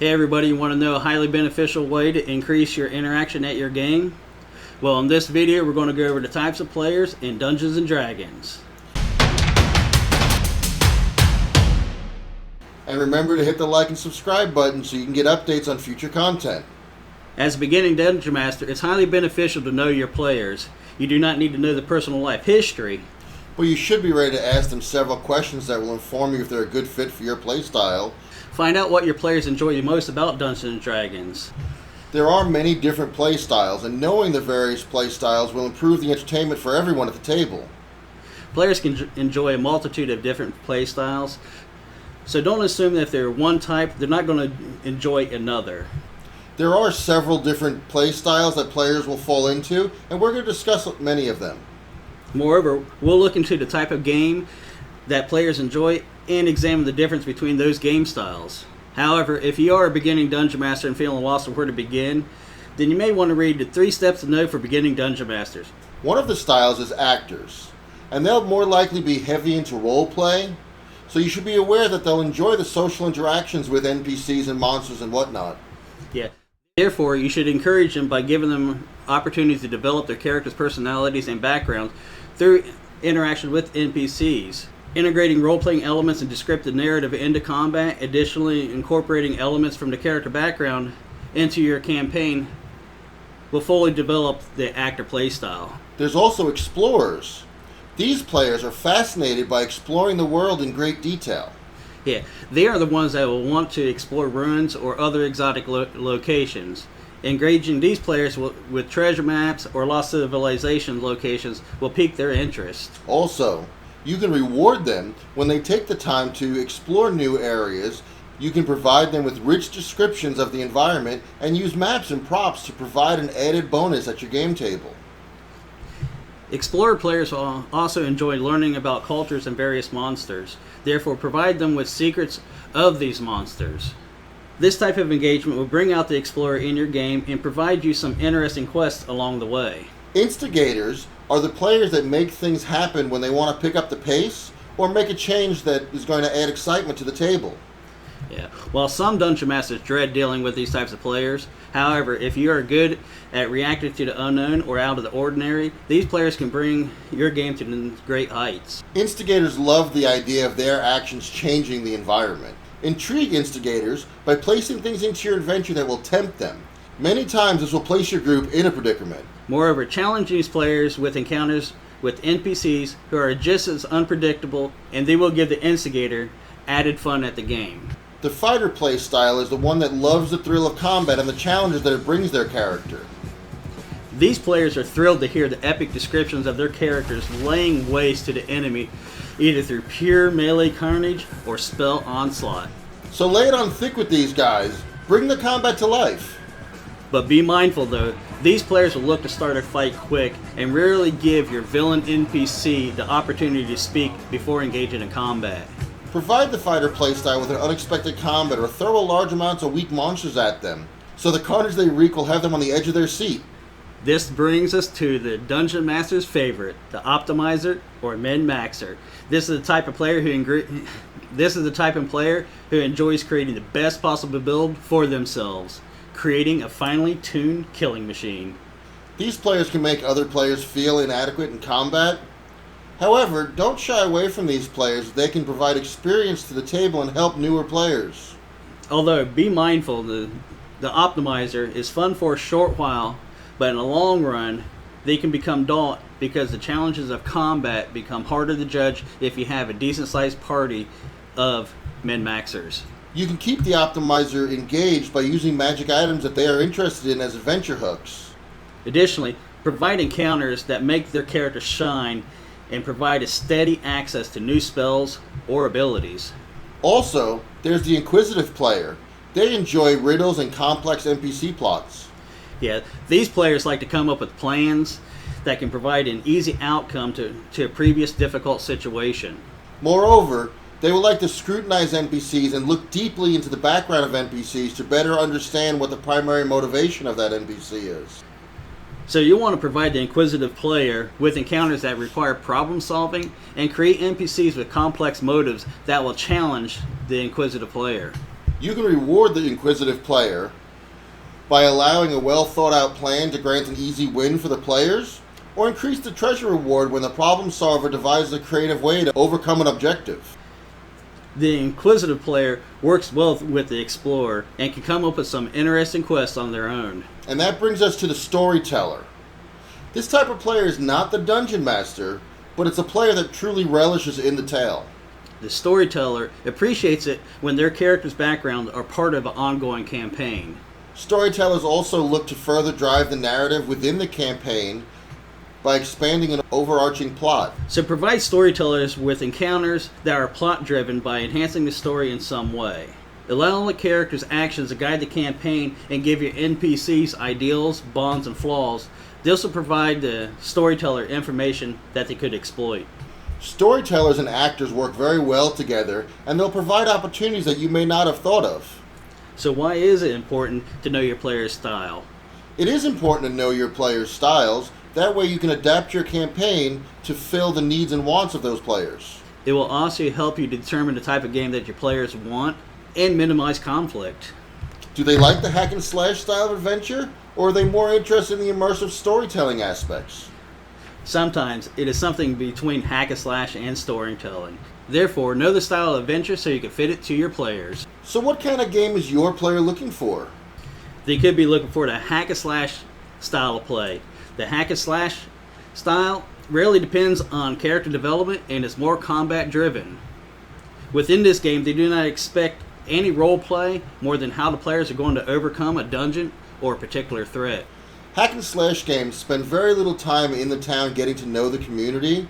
Hey everybody, you want to know a highly beneficial way to increase your interaction at your game? Well, in this video we're going to go over the types of players in Dungeons & Dragons. And remember to hit the like and subscribe button so you can get updates on future content. As a beginning Dungeon Master, it's highly beneficial to know your players. You do not need to know the personal life history. But you should be ready to ask them several questions that will inform you if they're a good fit for your playstyle. Find out what your players enjoy the most about Dungeons & Dragons. There are many different playstyles, and knowing the various playstyles will improve the entertainment for everyone at the table. Players can enjoy a multitude of different playstyles, so don't assume that if they're one type, they're not going to enjoy another. There are several different playstyles that players will fall into, and we're going to discuss many of them. Moreover, we'll look into the type of game that players enjoy and examine the difference between those game styles. However, if you are a beginning Dungeon Master and feeling lost on where to begin, then you may want to read the 3 Steps to Know for Beginning Dungeon Masters. One of the styles is actors, and they'll more likely be heavy into role play, so you should be aware that they'll enjoy the social interactions with NPCs and monsters and whatnot. Yeah. Therefore, you should encourage them by giving them opportunities to develop their characters' personalities and backgrounds through interaction with NPCs. Integrating role-playing elements and descriptive narrative into combat, additionally incorporating elements from the character background into your campaign will fully develop the actor playstyle. There's also explorers. These players are fascinated by exploring the world in great detail. Yeah, they are the ones that will want to explore ruins or other exotic locations. Engaging these players with treasure maps or lost civilization locations will pique their interest. Also, you can reward them when they take the time to explore new areas. You can provide them with rich descriptions of the environment and use maps and props to provide an added bonus at your game table. Explorer players will also enjoy learning about cultures and various monsters. Therefore, provide them with secrets of these monsters. This type of engagement will bring out the explorer in your game and provide you some interesting quests along the way. Instigators are the players that make things happen when they want to pick up the pace or make a change that is going to add excitement to the table. Yeah. While some Dungeon Masters dread dealing with these types of players, however, if you are good at reacting to the unknown or out of the ordinary, these players can bring your game to great heights. Instigators love the idea of their actions changing the environment. Intrigue instigators by placing things into your adventure that will tempt them. Many times this will place your group in a predicament. Moreover, challenge these players with encounters with NPCs who are just as unpredictable, and they will give the instigator added fun at the game. The fighter play style is the one that loves the thrill of combat and the challenges that it brings their character. These players are thrilled to hear the epic descriptions of their characters laying waste to the enemy, either through pure melee carnage or spell onslaught. So lay it on thick with these guys. Bring the combat to life. But be mindful though, these players will look to start a fight quick and rarely give your villain NPC the opportunity to speak before engaging in combat. Provide the fighter playstyle with an unexpected combat or throw a large amounts of weak monsters at them, so the carnage they wreak will have them on the edge of their seat. This brings us to the Dungeon Master's favorite, the Optimizer or Min-Maxer. This is the type of player who enjoys creating the best possible build for themselves, creating a finely tuned killing machine. These players can make other players feel inadequate in combat. However, don't shy away from these players. They can provide experience to the table and help newer players. Although, be mindful, the Optimizer is fun for a short while, but in the long run, they can become dull because the challenges of combat become harder to judge if you have a decent-sized party of Min-Maxers. You can keep the Optimizer engaged by using magic items that they are interested in as adventure hooks. Additionally, provide encounters that make their character shine and provide a steady access to new spells or abilities. Also, there's the Inquisitive player. They enjoy riddles and complex NPC plots. Yeah, these players like to come up with plans that can provide an easy outcome to a previous difficult situation. Moreover, they will like to scrutinize NPCs and look deeply into the background of NPCs to better understand what the primary motivation of that NPC is. So you want to provide the inquisitive player with encounters that require problem solving and create NPCs with complex motives that will challenge the inquisitive player. You can reward the inquisitive player by allowing a well thought out plan to grant an easy win for the players, or increase the treasure reward when the problem solver devises a creative way to overcome an objective. The inquisitive player works well with the explorer and can come up with some interesting quests on their own. And that brings us to the storyteller. This type of player is not the dungeon master, but it's a player that truly relishes in the tale. The storyteller appreciates it when their character's background are part of an ongoing campaign. Storytellers also look to further drive the narrative within the campaign by expanding an overarching plot. So provide storytellers with encounters that are plot driven by enhancing the story in some way. Allow the character's actions to guide the campaign and give your NPCs ideals, bonds, and flaws. This will provide the storyteller information that they could exploit. Storytellers and actors work very well together, and they'll provide opportunities that you may not have thought of. So why is it important to know your player's style? It is important to know your players' styles. That way you can adapt your campaign to fill the needs and wants of those players. It will also help you determine the type of game that your players want and minimize conflict. Do they like the hack and slash style of adventure, or are they more interested in the immersive storytelling aspects? Sometimes it is something between hack and slash and storytelling. Therefore, know the style of adventure so you can fit it to your players. So what kind of game is your player looking for? They could be looking for the hack and slash style of play. The hack and slash style rarely depends on character development and is more combat driven. Within this game, they do not expect any role play more than how the players are going to overcome a dungeon or a particular threat. Hack and slash games spend very little time in the town getting to know the community.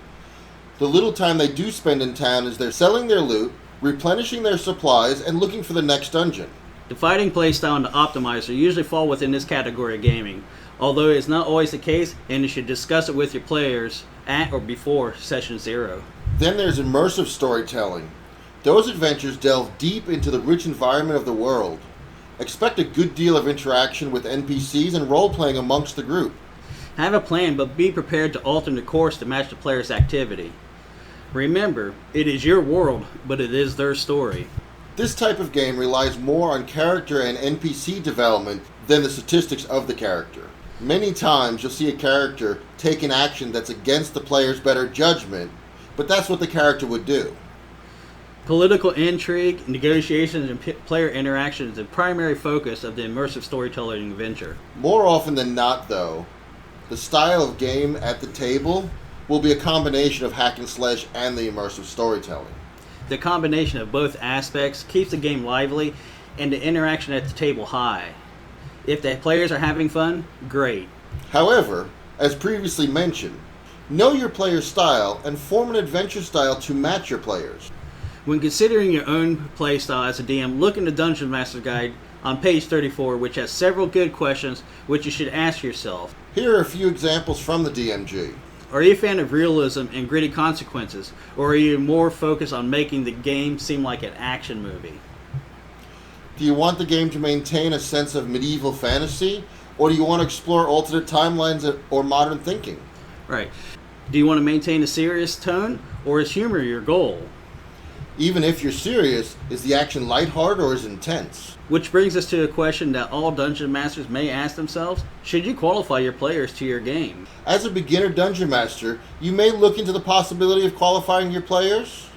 The little time they do spend in town is they're selling their loot, replenishing their supplies, and looking for the next dungeon. The fighting playstyle and the optimizer usually fall within this category of gaming, although it's not always the case, and you should discuss it with your players at or before session 0. Then there's immersive storytelling. Those adventures delve deep into the rich environment of the world. Expect a good deal of interaction with NPCs and role-playing amongst the group. Have a plan, but be prepared to alter the course to match the player's activity. Remember, it is your world, but it is their story. This type of game relies more on character and NPC development than the statistics of the character. Many times you'll see a character take an action that's against the player's better judgment, but that's what the character would do. Political intrigue, negotiations, and player interaction is the primary focus of the immersive storytelling adventure. More often than not, though, the style of game at the table will be a combination of hack and slash and the immersive storytelling. The combination of both aspects keeps the game lively and the interaction at the table high. If the players are having fun, great. However, as previously mentioned, know your player's style and form an adventure style to match your players. When considering your own playstyle as a DM, look in the Dungeon Master's Guide on page 34, which has several good questions which you should ask yourself. Here are a few examples from the DMG. Are you a fan of realism and gritty consequences, or are you more focused on making the game seem like an action movie? Do you want the game to maintain a sense of medieval fantasy, or do you want to explore alternate timelines or modern thinking? Right. Do you want to maintain a serious tone, or is humor your goal? Even if you're serious, is the action lighthearted or is it intense? Which brings us to a question that all dungeon masters may ask themselves. Should you qualify your players to your game? As a beginner dungeon master, you may look into the possibility of qualifying your players.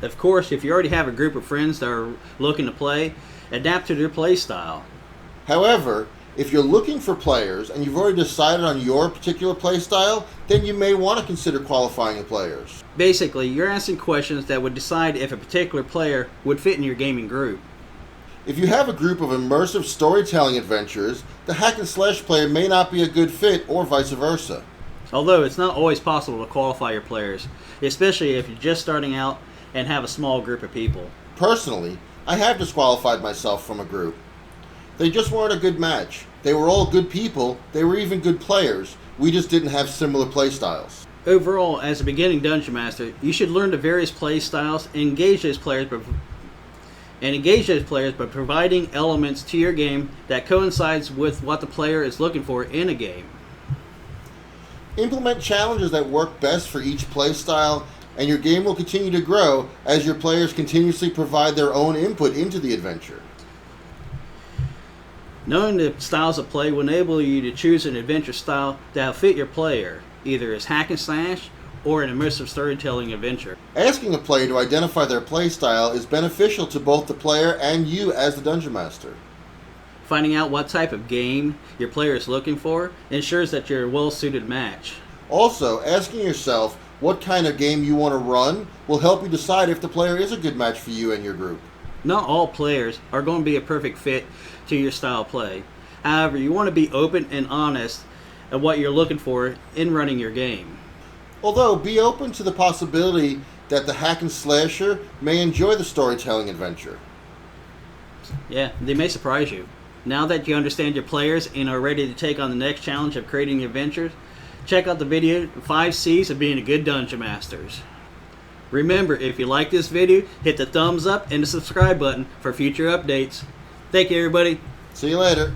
Of course, if you already have a group of friends that are looking to play, adapt to their play style. However, if you're looking for players and you've already decided on your particular play style, then you may want to consider qualifying your players. Basically, you're asking questions that would decide if a particular player would fit in your gaming group. If you have a group of immersive storytelling adventures, the hack and slash player may not be a good fit or vice versa. Although it's not always possible to qualify your players, especially if you're just starting out and have a small group of people. Personally, I have disqualified myself from a group. They just weren't a good match. They were all good people, they were even good players, we just didn't have similar play styles. Overall, as a beginning dungeon master, you should learn the various play styles and engage those players by providing elements to your game that coincides with what the player is looking for in a game. Implement challenges that work best for each play style, and your game will continue to grow as your players continuously provide their own input into the adventure. Knowing the styles of play will enable you to choose an adventure style that will fit your player, either as hack and slash or an immersive storytelling adventure. Asking a player to identify their play style is beneficial to both the player and you as the Dungeon Master. Finding out what type of game your player is looking for ensures that you're a well-suited match. Also, asking yourself what kind of game you want to run will help you decide if the player is a good match for you and your group. Not all players are going to be a perfect fit to your style of play. However, you want to be open and honest at what you're looking for in running your game. Although, be open to the possibility that the hack and slasher may enjoy the storytelling adventure. Yeah, they may surprise you. Now that you understand your players and are ready to take on the next challenge of creating adventures, check out the video 5 C's of being a good Dungeon Masters. Remember, if you like this video, hit the thumbs up and the subscribe button for future updates. Thank you, everybody. See you later.